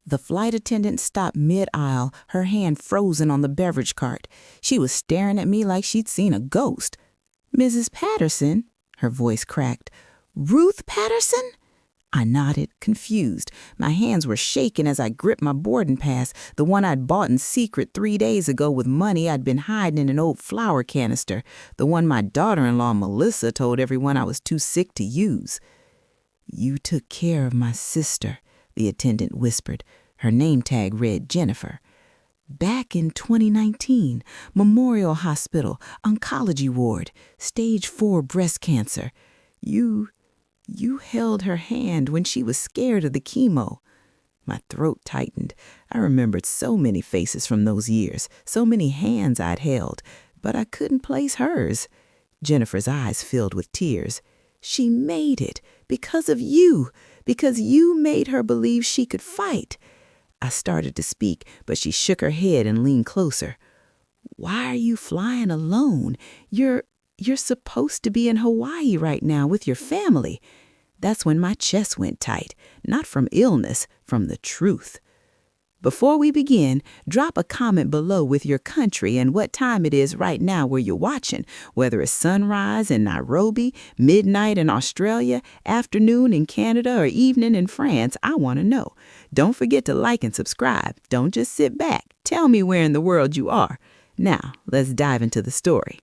The flight attendant stopped mid-aisle, her hand frozen on the beverage cart. She was staring at me like she'd seen a ghost. "Mrs. Patterson?" Her voice cracked. "Ruth Patterson?" I nodded, confused. My hands were shaking as I gripped my boarding pass, the one I'd bought in secret 3 days ago with money I'd been hiding in an old flour canister, the one my daughter-in-law Melissa told everyone I was too sick to use. "You took care of my sister," the attendant whispered. Her name tag read Jennifer. "Back in 2019, Memorial Hospital, oncology ward, stage 4 breast cancer. You held her hand when she was scared of the chemo." My throat tightened. I remembered so many faces from those years, so many hands I'd held, but I couldn't place hers. Jennifer's eyes filled with tears. "She made it because of you made her believe she could fight." I started to speak, but she shook her head and leaned closer. "Why are you flying alone? You're supposed to be in Hawaii right now with your family." That's when my chest went tight, not from illness, from the truth. Before we begin, drop a comment below with your country and what time it is right now where you're watching, whether it's sunrise in Nairobi, midnight in Australia, afternoon in Canada, or evening in France. I want to know. Don't forget to like and subscribe. Don't just sit back. Tell me where in the world you are. Now, let's dive into the story.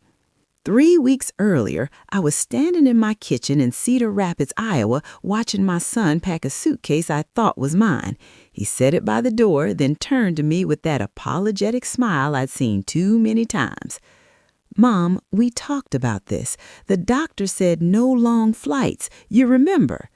3 weeks earlier, I was standing in my kitchen in Cedar Rapids, Iowa, watching my son pack a suitcase I thought was mine. He set it by the door, then turned to me with that apologetic smile I'd seen too many times. "Mom, we talked about this. The doctor said no long flights. You remember?"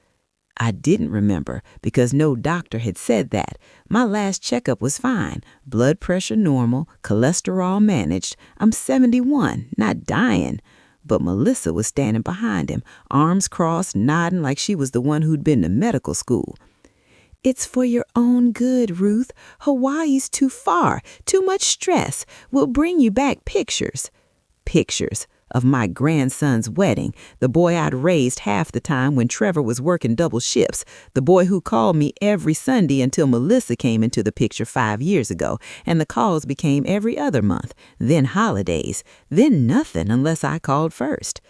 I didn't remember because no doctor had said that. My last checkup was fine. Blood pressure normal, cholesterol managed. I'm 71, not dying. But Melissa was standing behind him, arms crossed, nodding like she was the one who'd been to medical school. "It's for your own good, Ruth. Hawaii's too far, too much stress. We'll bring you back pictures." Pictures of my grandson's wedding, the boy I'd raised half the time when Trevor was working double shifts, the boy who called me every Sunday until Melissa came into the picture 5 years ago, and the calls became every other month, then holidays, then nothing unless I called first.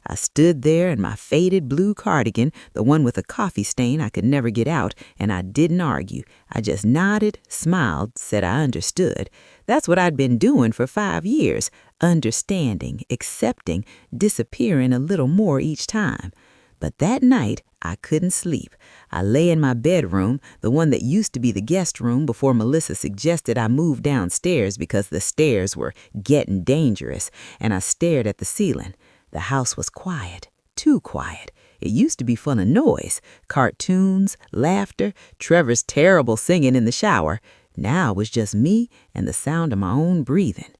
I stood there in my faded blue cardigan, the one with a coffee stain I could never get out, and I didn't argue. I just nodded, smiled, said I understood. That's what I'd been doing for 5 years, understanding, accepting, disappearing a little more each time. But that night, I couldn't sleep. I lay in my bedroom, the one that used to be the guest room before Melissa suggested I move downstairs because the stairs were getting dangerous, and I stared at the ceiling. The house was quiet, too quiet. It used to be full of noise, cartoons, laughter, Trevor's terrible singing in the shower. Now it was just me and the sound of my own breathing.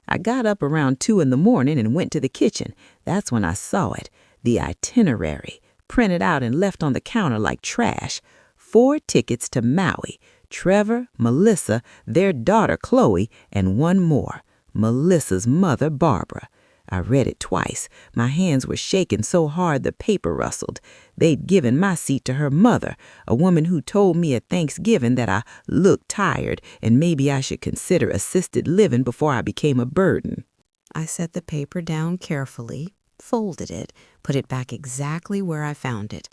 I got up around 2 in the morning and went to the kitchen. That's when I saw it, the itinerary, printed out and left on the counter like trash. 4 tickets to Maui, Trevor, Melissa, their daughter Chloe, and one more, Melissa's mother Barbara. I read it twice. My hands were shaking so hard the paper rustled. They'd given my seat to her mother, a woman who told me at Thanksgiving that I looked tired and maybe I should consider assisted living before I became a burden. I set the paper down carefully, folded it, put it back exactly where I found it.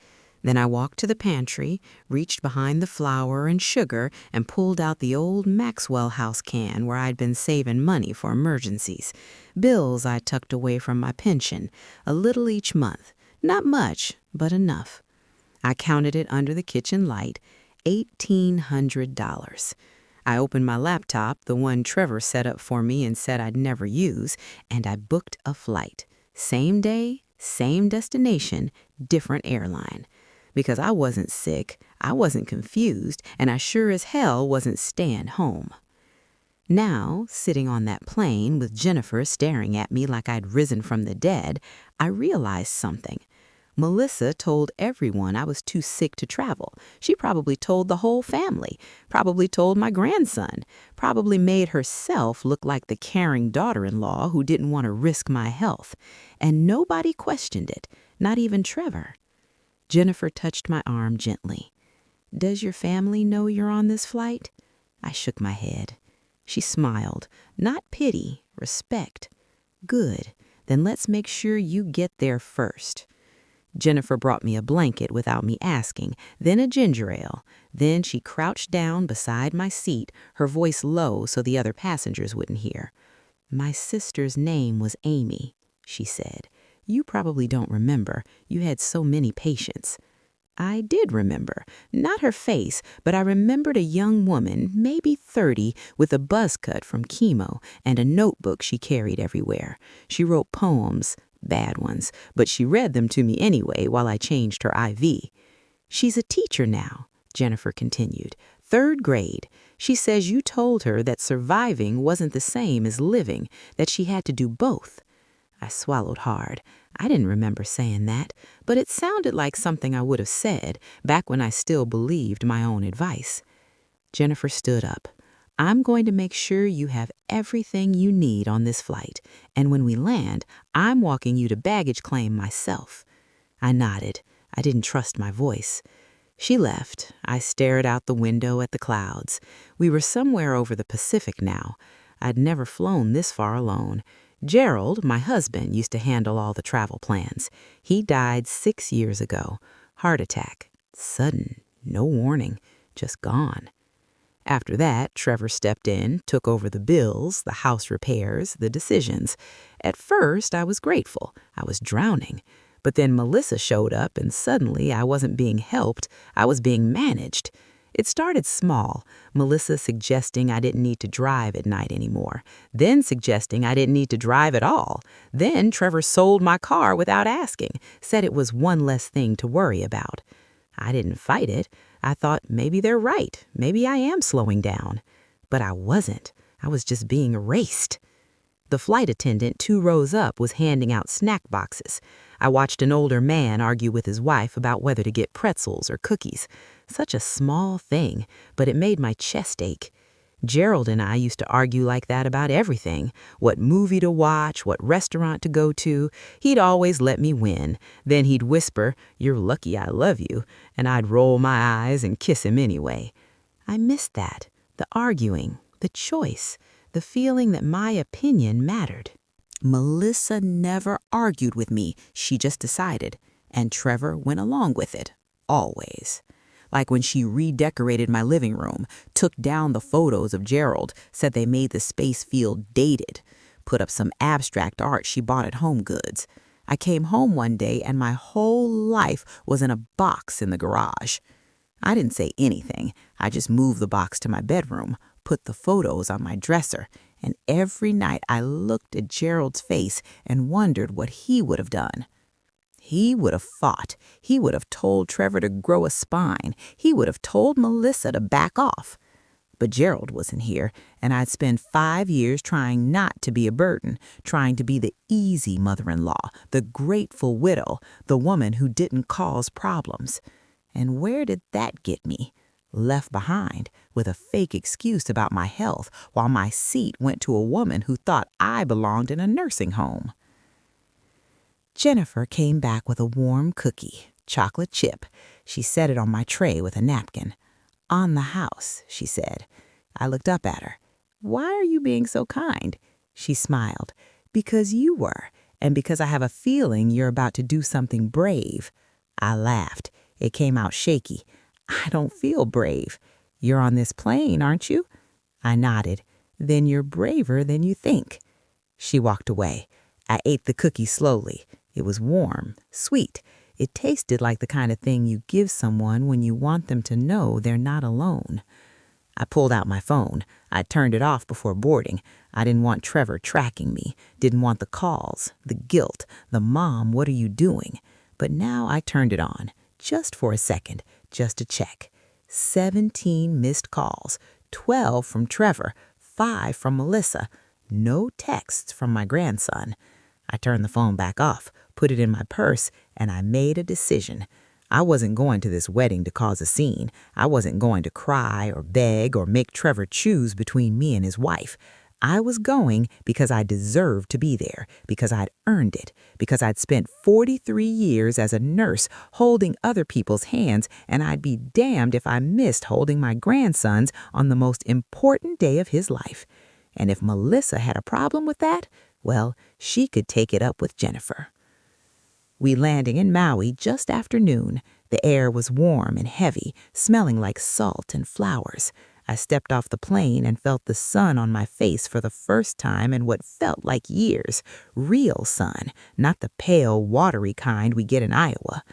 Then I walked to the pantry, reached behind the flour and sugar, and pulled out the old Maxwell House can where I'd been saving money for emergencies. Bills I tucked away from my pension, a little each month. Not much, but enough. I counted it under the kitchen light, $1,800. I opened my laptop, the one Trevor set up for me and said I'd never use, and I booked a flight. Same day, same destination, different airline. Because I wasn't sick, I wasn't confused, and I sure as hell wasn't staying home. Now, sitting on that plane with Jennifer staring at me like I'd risen from the dead, I realized something. Melissa told everyone I was too sick to travel. She probably told the whole family, probably told my grandson, probably made herself look like the caring daughter-in-law who didn't want to risk my health. And nobody questioned it, not even Trevor. Jennifer touched my arm gently. Does your family know you're on this flight? I shook my head. She smiled. Not pity, respect. Good. Then let's make sure you get there first. Jennifer brought me a blanket without me asking, then a ginger ale. Then she crouched down beside my seat, her voice low so the other passengers wouldn't hear. My sister's name was Amy, she said. You probably don't remember. You had so many patients. I did remember. Not her face, but I remembered a young woman, maybe 30, with a buzz cut from chemo and a notebook she carried everywhere. She wrote poems, bad ones, but she read them to me anyway while I changed her IV. She's a teacher now, Jennifer continued. 3rd grade. She says you told her that surviving wasn't the same as living, that she had to do both. I swallowed hard. I didn't remember saying that, but it sounded like something I would have said back when I still believed my own advice. Jennifer stood up. I'm going to make sure you have everything you need on this flight, and when we land, I'm walking you to baggage claim myself. I nodded. I didn't trust my voice. She left. I stared out the window at the clouds. We were somewhere over the Pacific now. I'd never flown this far alone. Gerald, my husband, used to handle all the travel plans. He died 6 years ago. Heart attack. Sudden. No warning. Just gone. After that, Trevor stepped in, took over the bills, the house repairs, the decisions. At first, I was grateful. I was drowning. But then Melissa showed up, and suddenly I wasn't being helped. I was being managed. It started small, Melissa suggesting I didn't need to drive at night anymore, then suggesting I didn't need to drive at all. Then Trevor sold my car without asking, said it was one less thing to worry about. I didn't fight it. I thought maybe they're right. Maybe I am slowing down. But I wasn't. I was just being erased. The flight attendant 2 rows up was handing out snack boxes. I watched an older man argue with his wife about whether to get pretzels or cookies. Such a small thing, but it made my chest ache. Gerald and I used to argue like that about everything. What movie to watch, what restaurant to go to. He'd always let me win. Then he'd whisper, "You're lucky I love you," and I'd roll my eyes and kiss him anyway. I missed that. The arguing, the choice, the feeling that my opinion mattered. Melissa never argued with me. She just decided. And Trevor went along with it. Always. Like when she redecorated my living room, took down the photos of Gerald, said they made the space feel dated, put up some abstract art she bought at Home Goods. I came home one day and my whole life was in a box in the garage. I didn't say anything. I just moved the box to my bedroom, put the photos on my dresser, and every night I looked at Gerald's face and wondered what he would have done. He would have fought. He would have told Trevor to grow a spine. He would have told Melissa to back off. But Gerald wasn't here, and I'd spend 5 years trying not to be a burden, trying to be the easy mother-in-law, the grateful widow, the woman who didn't cause problems. And where did that get me? Left behind with a fake excuse about my health while my seat went to a woman who thought I belonged in a nursing home. Jennifer came back with a warm cookie, chocolate chip. She set it on my tray with a napkin. "On the house," she said. I looked up at her. "Why are you being so kind?" She smiled. "Because you were, and because I have a feeling you're about to do something brave." I laughed. It came out shaky. "I don't feel brave." "You're on this plane, aren't you?" I nodded. "Then you're braver than you think." She walked away. I ate the cookie slowly. It was warm, sweet. It tasted like the kind of thing you give someone when you want them to know they're not alone. I pulled out my phone. I turned it off before boarding. I didn't want Trevor tracking me. Didn't want the calls, the guilt, the "Mom, what are you doing?" But now I turned it on, just for a second, just to check. 17 missed calls, 12 from Trevor, 5 from Melissa. No texts from my grandson. I turned the phone back off, put it in my purse, and I made a decision. I wasn't going to this wedding to cause a scene. I wasn't going to cry or beg or make Trevor choose between me and his wife. I was going because I deserved to be there, because I'd earned it, because I'd spent 43 years as a nurse holding other people's hands, and I'd be damned if I missed holding my grandson's on the most important day of his life. And if Melissa had a problem with that, well, she could take it up with Jennifer. We landed in Maui just after noon. The air was warm and heavy, smelling like salt and flowers. I stepped off the plane and felt the sun on my face for the first time in what felt like years. Real sun, not the pale, watery kind we get in Iowa.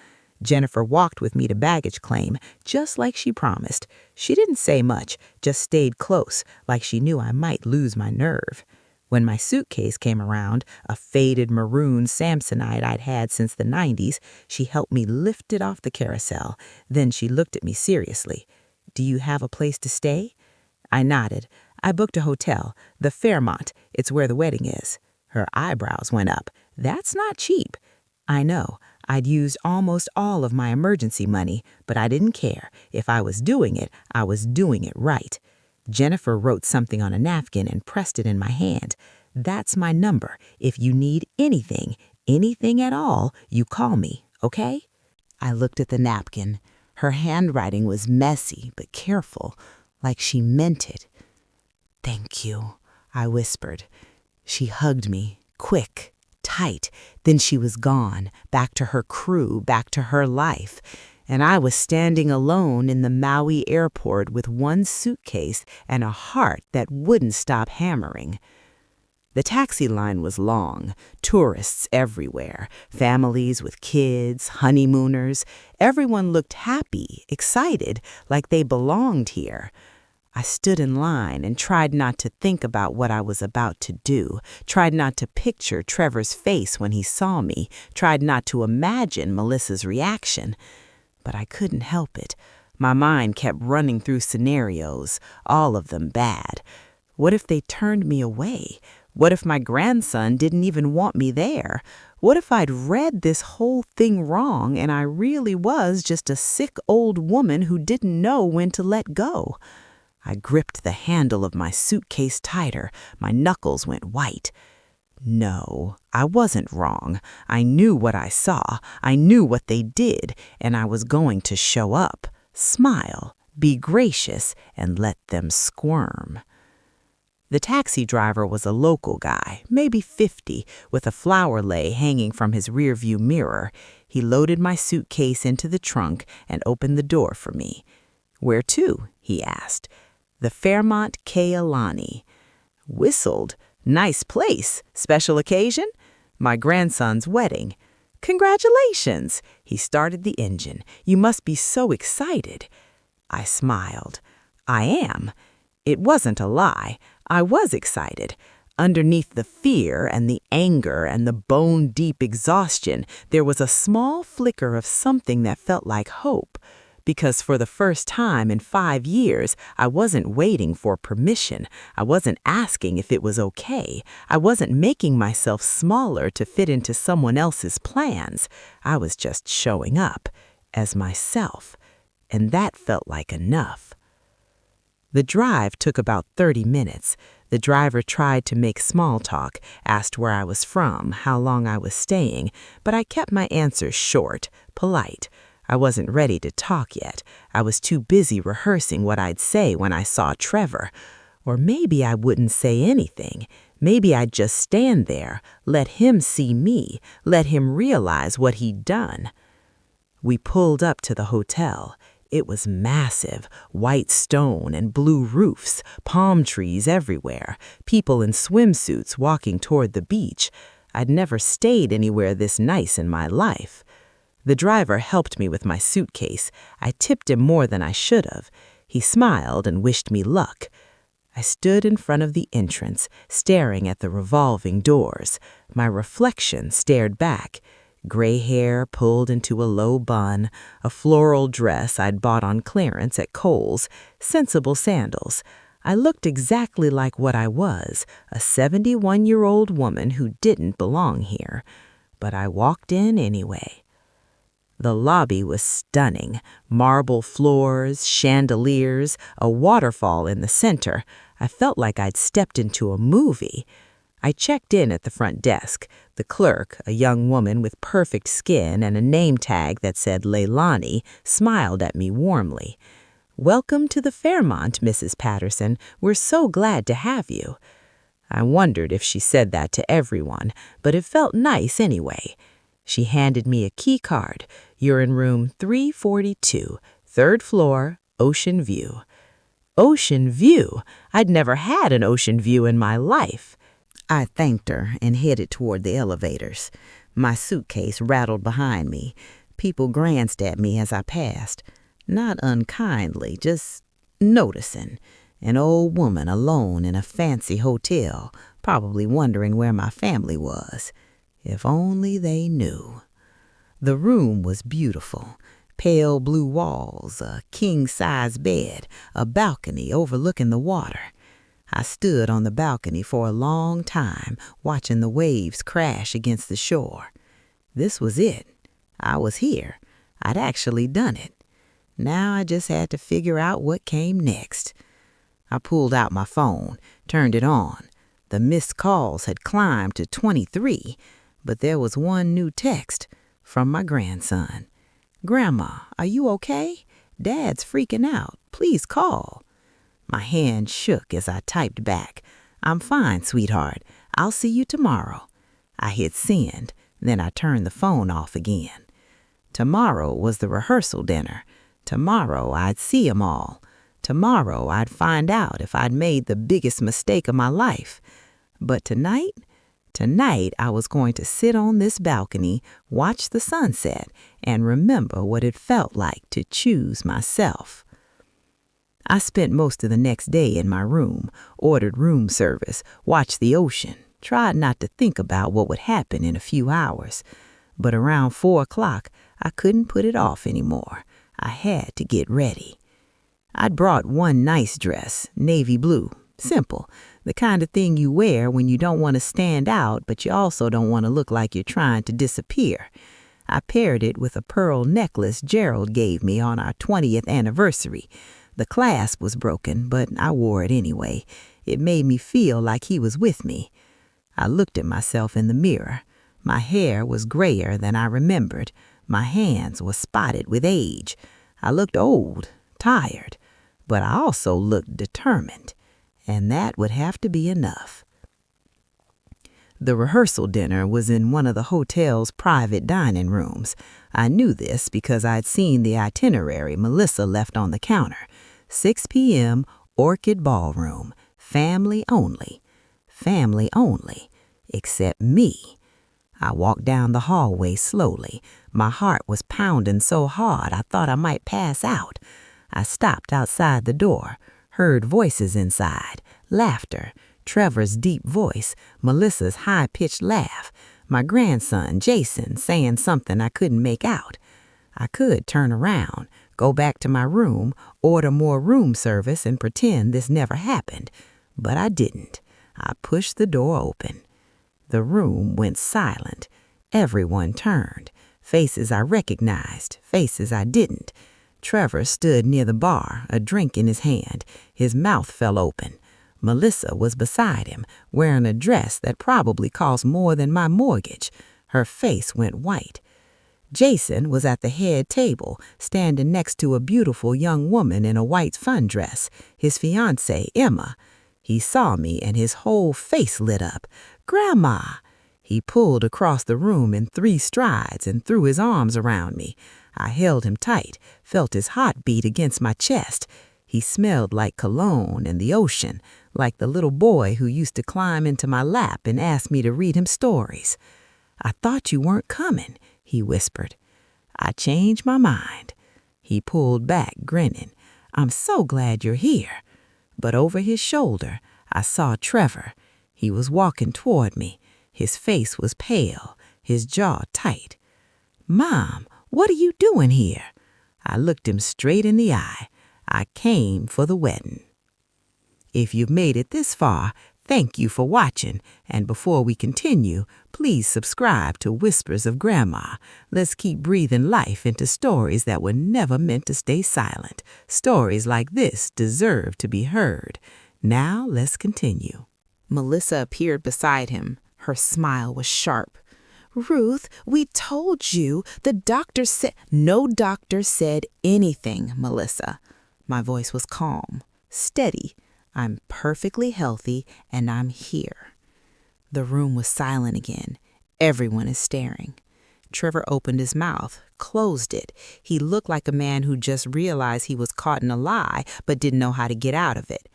Jennifer walked with me to baggage claim, just like she promised. She didn't say much, just stayed close, like she knew I might lose my nerve. When my suitcase came around, a faded maroon Samsonite I'd had since the 90s, she helped me lift it off the carousel. Then she looked at me seriously. "Do you have a place to stay?" I nodded. "I booked a hotel, the Fairmont. It's where the wedding is." Her eyebrows went up. "That's not cheap." I know. I'd used almost all of my emergency money, but I didn't care. If I was doing it, I was doing it right. Jennifer wrote something on a napkin and pressed it in my hand. "That's my number. If you need anything at all, you call me, okay?" I looked at the napkin. Her handwriting was messy but careful, like she meant it. "Thank you," I whispered. She hugged me, quick, tight. Then she was gone, back to her crew, back to her life. And I was standing alone in the Maui airport with one suitcase and a heart that wouldn't stop hammering. The taxi line was long, tourists everywhere, families with kids, honeymooners. Everyone looked happy, excited, like they belonged here. I stood in line and tried not to think about what I was about to do, tried not to picture Trevor's face when he saw me, tried not to imagine Melissa's reaction. But I couldn't help it. My mind kept running through scenarios, all of them bad. What if they turned me away? What if my grandson didn't even want me there? What if I'd read this whole thing wrong and I really was just a sick old woman who didn't know when to let go? I gripped the handle of my suitcase tighter. My knuckles went white. No, I wasn't wrong. I knew what I saw. I knew what they did, and I was going to show up, smile, be gracious, and let them squirm. The taxi driver was a local guy, maybe 50, with a flower lei hanging from his rearview mirror. He loaded my suitcase into the trunk and opened the door for me. "Where to?" he asked. "The Fairmont Kealani." Whistled. "Nice place. Special occasion?" "My grandson's wedding." "Congratulations." He started the engine. "You must be so excited." I smiled. "I am." It wasn't a lie. I was excited. Underneath the fear and the anger and the bone-deep exhaustion, there was a small flicker of something that felt like hope. Because for the first time in 5 years, I wasn't waiting for permission. I wasn't asking if it was okay. I wasn't making myself smaller to fit into someone else's plans. I was just showing up as myself. And that felt like enough. The drive took about 30 minutes. The driver tried to make small talk, asked where I was from, how long I was staying, but I kept my answers short, polite. I wasn't ready to talk yet. I was too busy rehearsing what I'd say when I saw Trevor. Or maybe I wouldn't say anything. Maybe I'd just stand there, let him see me, let him realize what he'd done. We pulled up to the hotel. It was massive, white stone and blue roofs, palm trees everywhere, people in swimsuits walking toward the beach. I'd never stayed anywhere this nice in my life. The driver helped me with my suitcase. I tipped him more than I should have. He smiled and wished me luck. I stood in front of the entrance, staring at the revolving doors. My reflection stared back. Gray hair pulled into a low bun, a floral dress I'd bought on clearance at Kohl's, sensible sandals. I looked exactly like what I was, a 71-year-old woman who didn't belong here. But I walked in anyway. The lobby was stunning. Marble floors, chandeliers, a waterfall in the center. I felt like I'd stepped into a movie. I checked in at the front desk. The clerk, a young woman with perfect skin and a name tag that said Leilani, smiled at me warmly. "Welcome to the Fairmont, Mrs. Patterson. We're so glad to have you." I wondered if she said that to everyone, but it felt nice anyway. She handed me a key card. "You're in room 342, third floor, Ocean View." Ocean View? I'd never had an ocean view in my life. I thanked her and headed toward the elevators. My suitcase rattled behind me. People glanced at me as I passed. Not unkindly, just noticing. An old woman alone in a fancy hotel, probably wondering where my family was. If only they knew. The room was beautiful. Pale blue walls, a king-size bed, a balcony overlooking the water. I stood on the balcony for a long time, watching the waves crash against the shore. This was it. I was here. I'd actually done it. Now I just had to figure out what came next. I pulled out my phone, turned it on. The missed calls had climbed to 23, but there was one new text from my grandson. "Grandma, are you okay? Dad's freaking out. Please call." My hand shook as I typed back, "I'm fine, sweetheart. I'll see you tomorrow." I hit send, then I turned the phone off again. Tomorrow was the rehearsal dinner. Tomorrow I'd see 'em all. Tomorrow I'd find out if I'd made the biggest mistake of my life. But tonight I was going to sit on this balcony, watch the sunset, and remember what it felt like to choose myself. I spent most of the next day in my room, ordered room service, watched the ocean, tried not to think about what would happen in a few hours. But around 4 o'clock, I couldn't put it off anymore. I had to get ready. I'd brought one nice dress, navy blue, simple, the kind of thing you wear when you don't want to stand out, but you also don't want to look like you're trying to disappear. I paired it with a pearl necklace Gerald gave me on our 20th anniversary. The clasp was broken, but I wore it anyway. It made me feel like he was with me. I looked at myself in the mirror. My hair was grayer than I remembered. My hands were spotted with age. I looked old, tired, but I also looked determined, and that would have to be enough. The rehearsal dinner was in one of the hotel's private dining rooms. I knew this because I'd seen the itinerary Melissa left on the counter. 6 p.m., Orchid Ballroom. Family only. Family only. Except me. I walked down the hallway slowly. My heart was pounding so hard I thought I might pass out. I stopped outside the door, heard voices inside, laughter, Trevor's deep voice, Melissa's high-pitched laugh, my grandson, Jason, saying something I couldn't make out. I could turn around, go back to my room, order more room service, and pretend this never happened. But I didn't. I pushed the door open. The room went silent. Everyone turned. Faces I recognized, faces I didn't. Trevor stood near the bar, a drink in his hand. His mouth fell open. Melissa was beside him, wearing a dress that probably cost more than my mortgage. Her face went white. Jason was at the head table, standing next to a beautiful young woman in a white fun dress, his fiancée, Emma. He saw me and his whole face lit up. "Grandma!" He pulled across the room in 3 strides and threw his arms around me. I held him tight, felt his heart beat against my chest. He smelled like cologne and the ocean, like the little boy who used to climb into my lap and ask me to read him stories. "I thought you weren't coming," he whispered. "I changed my mind." He pulled back, grinning. "I'm so glad you're here." But over his shoulder, I saw Trevor. He was walking toward me. His face was pale, his jaw tight. "Mom, what are you doing here?" I looked him straight in the eye. I came for the wedding. If you've made it this far, thank you for watching. And before we continue, please subscribe to Whispers of Grandma. Let's keep breathing life into stories that were never meant to stay silent. Stories like this deserve to be heard. Now let's continue. Melissa appeared beside him. Her smile was sharp. Ruth, we told you. The doctor said... No doctor said anything, Melissa. My voice was calm, steady. I'm perfectly healthy and I'm here. The room was silent again. Everyone is staring. Trevor opened his mouth, closed it. He looked like a man who just realized he was caught in a lie but didn't know how to get out of it.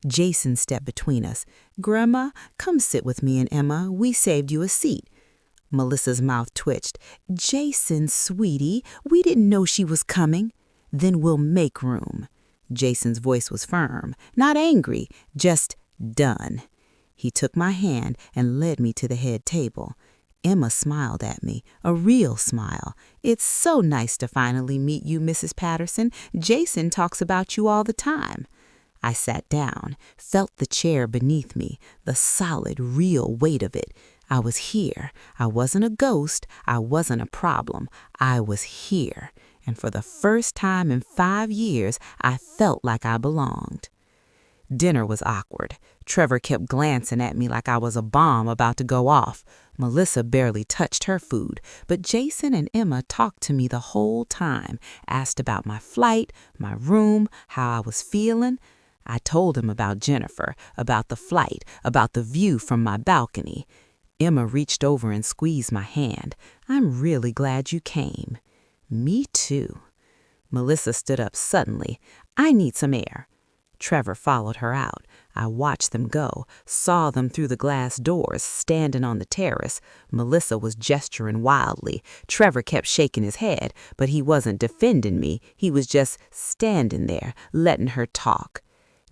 Jason stepped between us. Grandma, come sit with me and Emma. We saved you a seat. Melissa's mouth twitched. Jason, sweetie, we didn't know she was coming. Then we'll make room. Jason's voice was firm, not angry, just done. He took my hand and led me to the head table. Emma smiled at me, a real smile. It's so nice to finally meet you, Mrs. Patterson. Jason talks about you all the time. I sat down, felt the chair beneath me, the solid, real weight of it. I was here. I wasn't a ghost. I wasn't a problem. I was here. And for the first time in 5 years, I felt like I belonged. Dinner was awkward. Trevor kept glancing at me like I was a bomb about to go off. Melissa barely touched her food, but Jason and Emma talked to me the whole time, asked about my flight, my room, how I was feeling. I told him about Jennifer, about the flight, about the view from my balcony. Emma reached over and squeezed my hand. I'm really glad you came. Me too. Melissa stood up suddenly. I need some air. Trevor followed her out. I watched them go, saw them through the glass doors, standing on the terrace. Melissa was gesturing wildly. Trevor kept shaking his head, but he wasn't defending me. He was just standing there, letting her talk.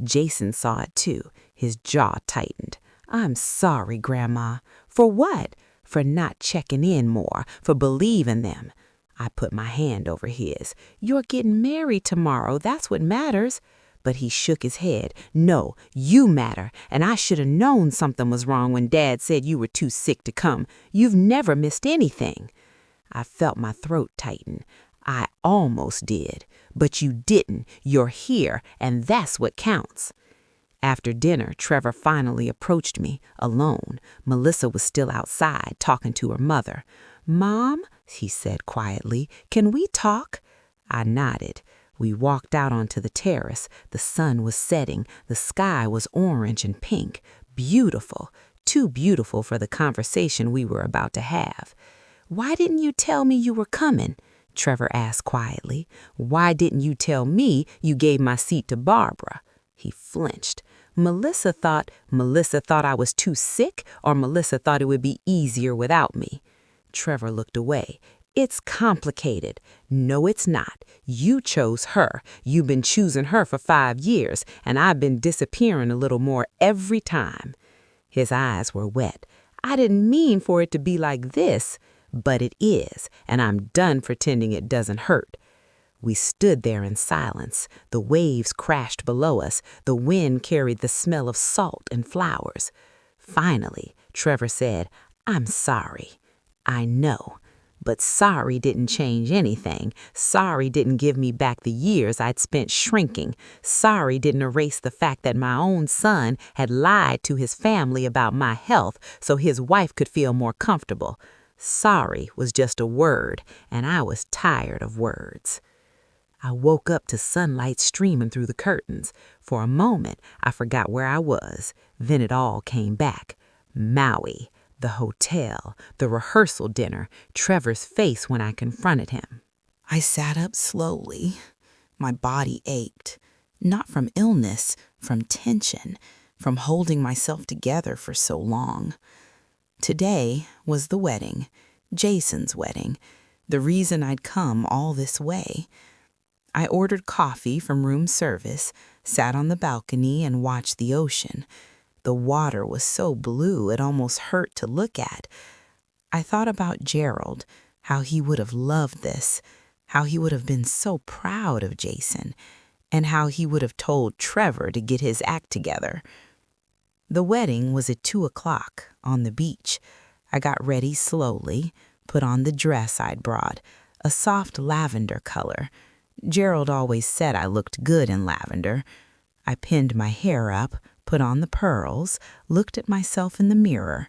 Jason saw it too. His jaw tightened. I'm sorry, Grandma. For what? For not checking in more, for believing them. I put my hand over his. You're getting married tomorrow. That's what matters. But he shook his head. No, you matter, and I should have known something was wrong when Dad said you were too sick to come. You've never missed anything. I felt my throat tighten. I almost did. But you didn't. You're here, and that's what counts. After dinner, Trevor finally approached me, alone. Melissa was still outside, talking to her mother. Mom, he said quietly, can we talk? I nodded. We walked out onto the terrace. The sun was setting. The sky was orange and pink. Beautiful. Too beautiful for the conversation we were about to have. Why didn't you tell me you were coming? Trevor asked quietly. Why didn't you tell me you gave my seat to Barbara? He flinched. Melissa thought I was too sick, or Melissa thought it would be easier without me. Trevor looked away. It's complicated. No, it's not. You chose her. You've been choosing her for 5 years, and I've been disappearing a little more every time. His eyes were wet. I didn't mean for it to be like this, but it is, and I'm done pretending it doesn't hurt. We stood there in silence. The waves crashed below us. The wind carried the smell of salt and flowers. Finally, Trevor said, I'm sorry. I know. But sorry didn't change anything. Sorry didn't give me back the years I'd spent shrinking. Sorry didn't erase the fact that my own son had lied to his family about my health so his wife could feel more comfortable. Sorry was just a word, and I was tired of words. I woke up to sunlight streaming through the curtains. For a moment, I forgot where I was. Then it all came back. Maui. The hotel, the rehearsal dinner, Trevor's face when I confronted him. I sat up slowly. My body ached, not from illness, from tension, from holding myself together for so long. Today was the wedding, Jason's wedding, the reason I'd come all this way. I ordered coffee from room service, sat on the balcony and watched the ocean. The water was so blue it almost hurt to look at. I thought about Gerald, how he would have loved this, how he would have been so proud of Jason, and how he would have told Trevor to get his act together. The wedding was at 2:00 on the beach. I got ready slowly, put on the dress I'd brought, a soft lavender color. Gerald always said I looked good in lavender. I pinned my hair up, put on the pearls, looked at myself in the mirror.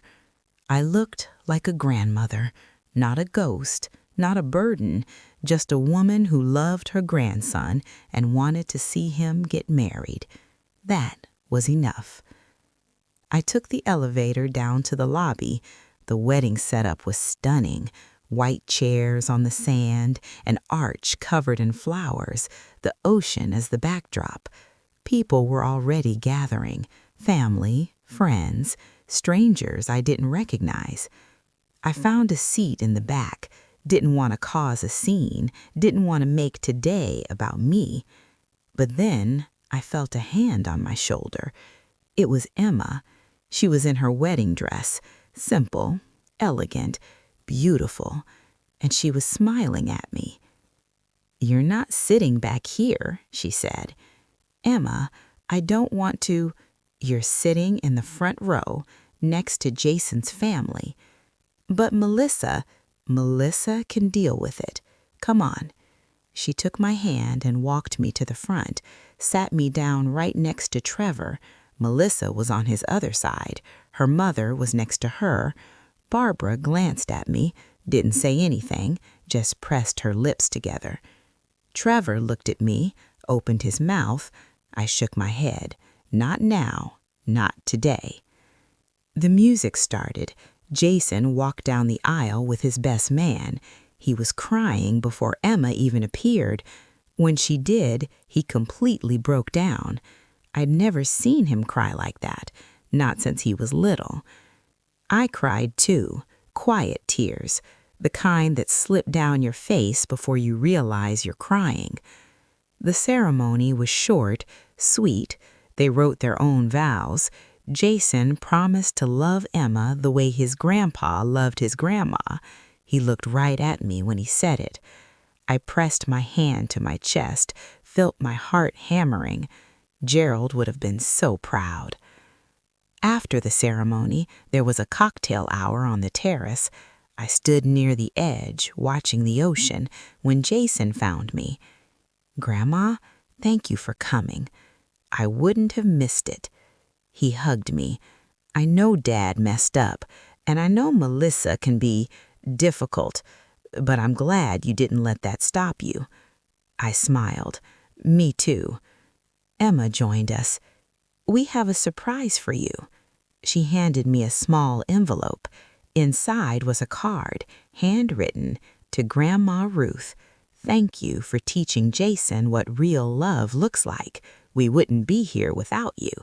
I looked like a grandmother, not a ghost, not a burden, just a woman who loved her grandson and wanted to see him get married. That was enough. I took the elevator down to the lobby. The wedding setup was stunning. White chairs on the sand, an arch covered in flowers, the ocean as the backdrop. People were already gathering, family, friends, strangers I didn't recognize. I found a seat in the back, didn't want to cause a scene, didn't want to make today about me. But then I felt a hand on my shoulder. It was Emma. She was in her wedding dress, simple, elegant, beautiful, and she was smiling at me. "You're not sitting back here," she said. "Emma, I don't want to—" "You're sitting in the front row next to Jason's family. But Melissa can deal with it. Come on." She took my hand and walked me to the front, sat me down right next to Trevor. Melissa was on his other side. Her mother was next to her. Barbara glanced at me, didn't say anything, just pressed her lips together. Trevor looked at me, opened his mouth. I shook my head. Not now, not today. The music started. Jason walked down the aisle with his best man. He was crying before Emma even appeared. When she did, he completely broke down. I'd never seen him cry like that, not since he was little. I cried too, quiet tears, the kind that slip down your face before you realize you're crying. The ceremony was short, sweet. They wrote their own vows. Jason promised to love Emma the way his grandpa loved his grandma. He looked right at me when he said it. I pressed my hand to my chest, felt my heart hammering. Gerald would have been so proud. After the ceremony, there was a cocktail hour on the terrace. I stood near the edge, watching the ocean, when Jason found me. "Grandma, thank you for coming. I wouldn't have missed it." He hugged me. "I know Dad messed up, and I know Melissa can be difficult, but I'm glad you didn't let that stop you." I smiled. "Me too." Emma joined us. "We have a surprise for you." She handed me a small envelope. Inside was a card, handwritten, "To Grandma Ruth. Thank you for teaching Jason what real love looks like. We wouldn't be here without you."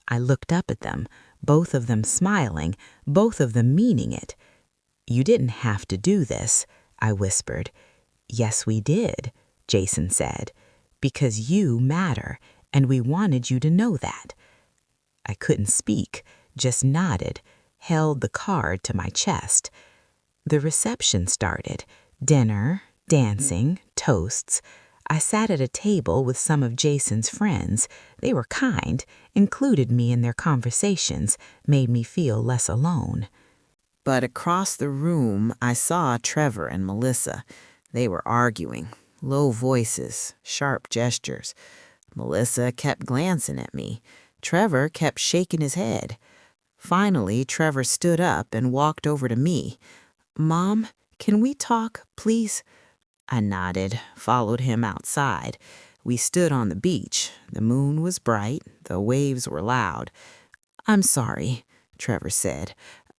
I looked up at them, both of them smiling, both of them meaning it. "You didn't have to do this," I whispered. "Yes, we did," Jason said, "because you matter, and we wanted you to know that." I couldn't speak, just nodded, held the card to my chest. The reception started. Dinner, dancing, toasts. I sat at a table with some of Jason's friends. They were kind, included me in their conversations, made me feel less alone. But across the room, I saw Trevor and Melissa. They were arguing, low voices, sharp gestures. Melissa kept glancing at me. Trevor kept shaking his head. Finally, Trevor stood up and walked over to me. "Mom, can we talk, please?" I nodded, followed him outside. We stood on the beach. The moon was bright. The waves were loud. "I'm sorry," Trevor said.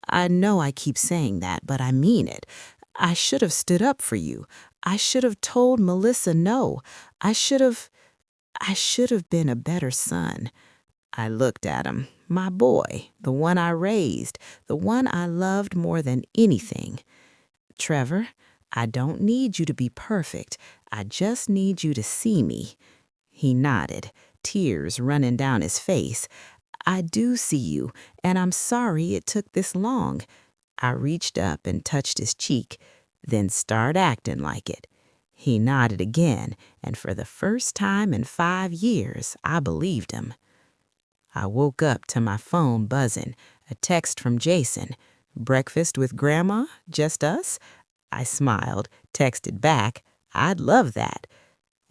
"I know I keep saying that, but I mean it. I should have stood up for you. I should have told Melissa no. I should have been a better son." I looked at him. My boy, the one I raised, the one I loved more than anything. "Trevor, I don't need you to be perfect. I just need you to see me." He nodded, tears running down his face. "I do see you, and I'm sorry it took this long." I reached up and touched his cheek, then start acting like it. He nodded again, and for the first time in 5 years, I believed him. I woke up to my phone buzzing, a text from Jason. "Breakfast with Grandma? Just us?" I smiled, texted back, "I'd love that."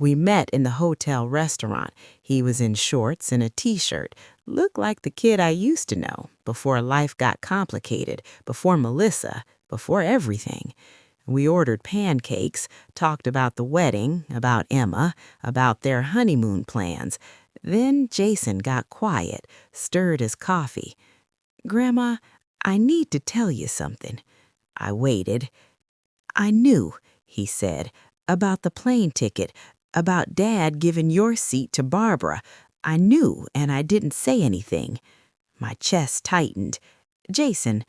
We met in the hotel restaurant. He was in shorts and a t-shirt. Looked like the kid I used to know, before life got complicated, before Melissa, before everything. We ordered pancakes, talked about the wedding, about Emma, about their honeymoon plans. Then Jason got quiet, stirred his coffee. "Grandma, I need to tell you something." I waited. "I knew," he said, "about the plane ticket, about Dad giving your seat to Barbara. I knew, and I didn't say anything." My chest tightened. "Jason,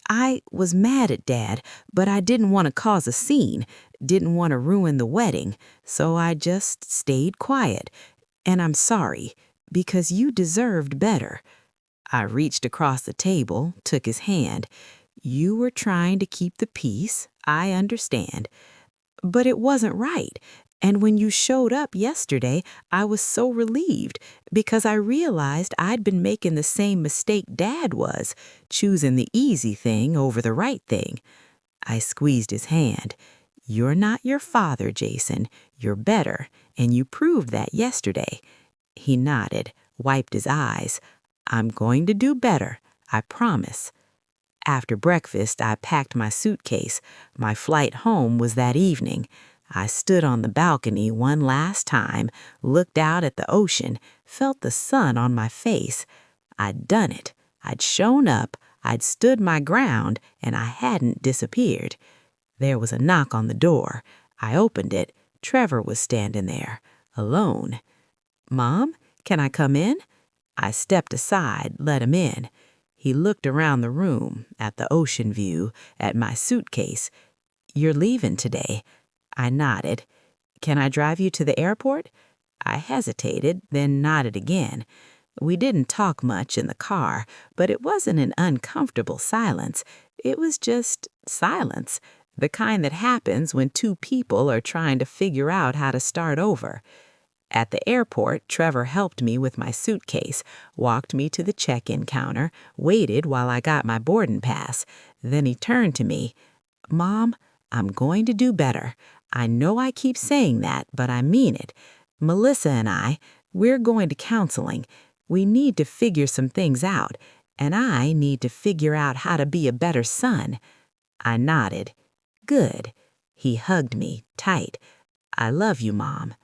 I was mad at Dad, but I didn't want to cause a scene, didn't want to ruin the wedding, so I just stayed quiet. And I'm sorry, because you deserved better." I reached across the table, took his hand. "You were trying to keep the peace, I understand. But it wasn't right. And when you showed up yesterday, I was so relieved because I realized I'd been making the same mistake Dad was, choosing the easy thing over the right thing." I squeezed his hand. "You're not your father, Jason. You're better, and you proved that yesterday." He nodded, wiped his eyes. "I'm going to do better, I promise." After breakfast, I packed my suitcase. My flight home was that evening. I stood on the balcony one last time, looked out at the ocean, felt the sun on my face. I'd done it. I'd shown up, I'd stood my ground, and I hadn't disappeared. There was a knock on the door. I opened it. Trevor was standing there, alone. "Mom, can I come in?" I stepped aside, let him in. He looked around the room, at the ocean view, at my suitcase. "You're leaving today." I nodded. "Can I drive you to the airport?" I hesitated, then nodded again. We didn't talk much in the car, but it wasn't an uncomfortable silence. It was just silence, the kind that happens when two people are trying to figure out how to start over. At the airport, Trevor helped me with my suitcase, walked me to the check-in counter, waited while I got my boarding pass. Then he turned to me. "Mom, I'm going to do better. I know I keep saying that, but I mean it. Melissa and we're going to counseling. We need to figure some things out, and I need to figure out how to be a better son." I nodded. "Good." He hugged me tight. "I love you, Mom.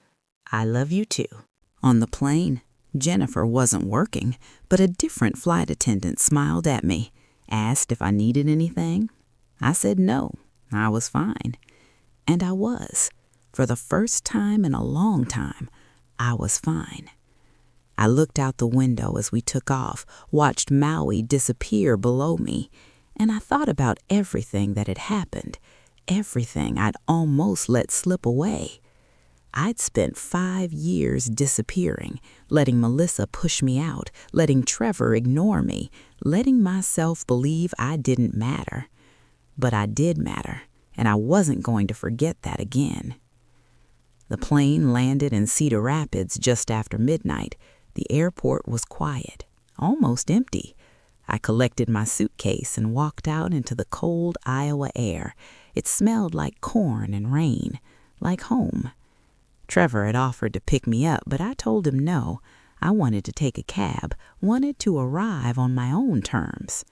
I love you too." On the plane, Jennifer wasn't working, but a different flight attendant smiled at me, asked if I needed anything. I said no, I was fine. And I was. For the first time in a long time, I was fine. I looked out the window as we took off, watched Maui disappear below me, and I thought about everything that had happened, everything I'd almost let slip away. I'd spent 5 years disappearing, letting Melissa push me out, letting Trevor ignore me, letting myself believe I didn't matter. But I did matter, and I wasn't going to forget that again. The plane landed in Cedar Rapids just after midnight. The airport was quiet, almost empty. I collected my suitcase and walked out into the cold Iowa air. It smelled like corn and rain, like home. Trevor had offered to pick me up, but I told him no. I wanted to take a cab, wanted to arrive on my own terms.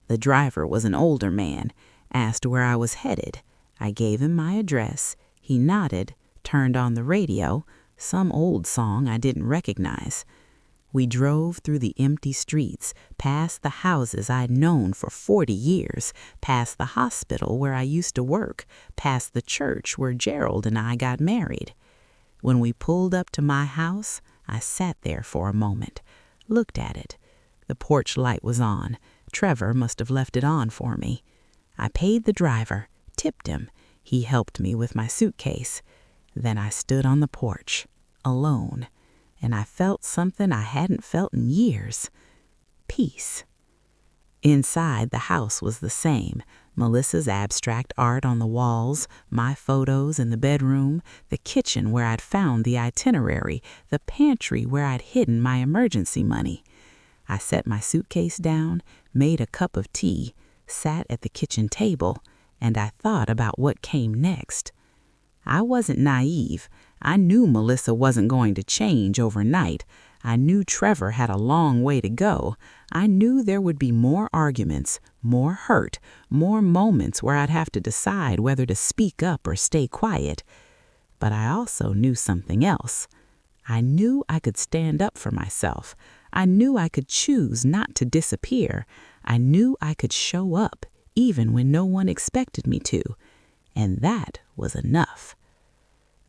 The driver was an older man, asked where I was headed. I gave him my address. He nodded, turned on the radio, some old song I didn't recognize. We drove through the empty streets, past the houses I'd known for 40 years, past the hospital where I used to work, past the church where Gerald and I got married. When we pulled up to my house, I sat there for a moment, looked at it. The porch light was on. Trevor must have left it on for me. I paid the driver, tipped him. He helped me with my suitcase. Then I stood on the porch, alone, and I felt something I hadn't felt in years. Peace. Inside, the house was the same. Melissa's abstract art on the walls, my photos in the bedroom, the kitchen where I'd found the itinerary, the pantry where I'd hidden my emergency money. I set my suitcase down, made a cup of tea, sat at the kitchen table, and I thought about what came next. I wasn't naive. I knew Melissa wasn't going to change overnight. I knew Trevor had a long way to go. I knew there would be more arguments, more hurt, more moments where I'd have to decide whether to speak up or stay quiet. But I also knew something else. I knew I could stand up for myself. I knew I could choose not to disappear. I knew I could show up, even when no one expected me to. And that was enough.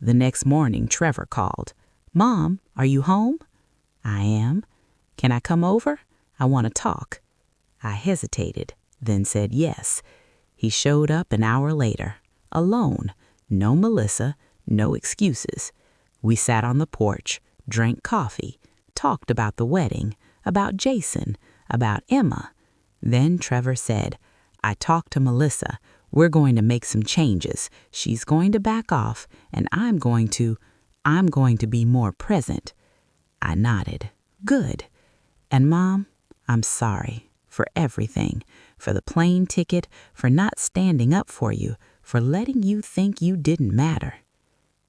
The next morning, Trevor called. "Mom, are you home?" "I am." "Can I come over? I want to talk." I hesitated, then said yes. He showed up an hour later, alone. No Melissa, no excuses. We sat on the porch, drank coffee, talked about the wedding, about Jason, about Emma. Then Trevor said, "I talked to Melissa. We're going to make some changes. She's going to back off, and I'm going to be more present." I nodded. "Good. And Mom, I'm sorry for everything, for the plane ticket, for not standing up for you, for letting you think you didn't matter."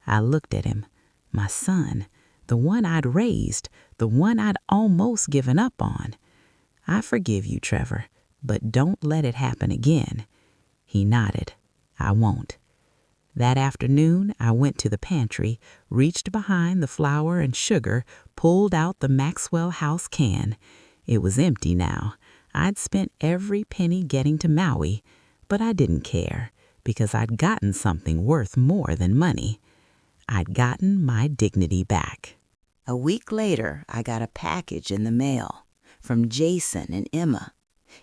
I looked at him. My son, the one I'd raised, the one I'd almost given up on. "I forgive you, Trevor, but don't let it happen again." He nodded. "I won't." That afternoon, I went to the pantry, reached behind the flour and sugar, pulled out the Maxwell House can. It was empty now. I'd spent every penny getting to Maui, but I didn't care because I'd gotten something worth more than money. I'd gotten my dignity back. A week later, I got a package in the mail from Jason and Emma.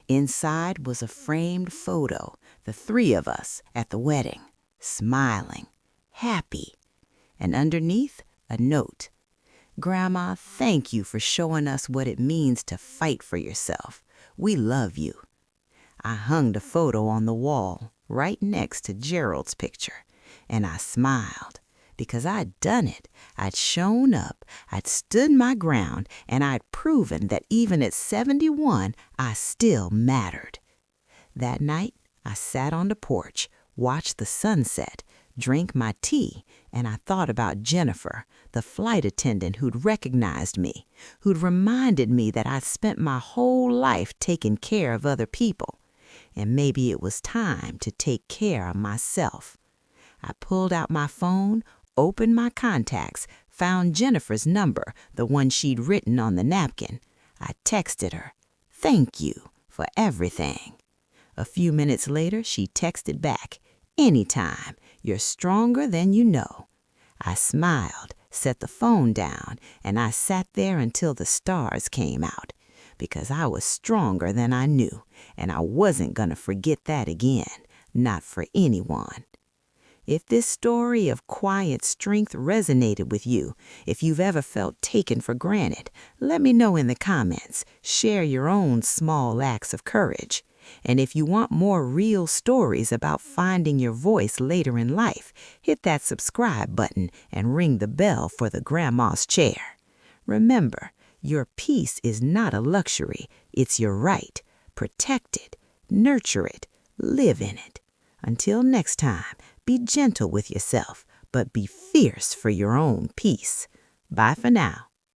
Inside was a framed photo, the three of us at the wedding, smiling, happy, and underneath a note. "Grandma, thank you for showing us what it means to fight for yourself. We love you." I hung the photo on the wall right next to Gerald's picture, and I smiled because I'd done it. I'd shown up, I'd stood my ground, and I'd proven that even at 71, I still mattered. That night, I sat on the porch, watched the sunset, drank my tea, and I thought about Jennifer, the flight attendant who'd recognized me, who'd reminded me that I'd spent my whole life taking care of other people, and maybe it was time to take care of myself. I pulled out my phone, opened my contacts, found Jennifer's number, the one she'd written on the napkin. I texted her, "Thank you for everything." A few minutes later, she texted back, "Anytime. You're stronger than you know." I smiled, set the phone down, and I sat there until the stars came out, because I was stronger than I knew, and I wasn't going to forget that again, not for anyone. If this story of quiet strength resonated with you, if you've ever felt taken for granted, let me know in the comments. Share your own small acts of courage. And if you want more real stories about finding your voice later in life, hit that subscribe button and ring the bell for the Grandma's Chair. Remember, your peace is not a luxury, it's your right. Protect it, nurture it, live in it. Until next time, be gentle with yourself, but be fierce for your own peace. Bye for now.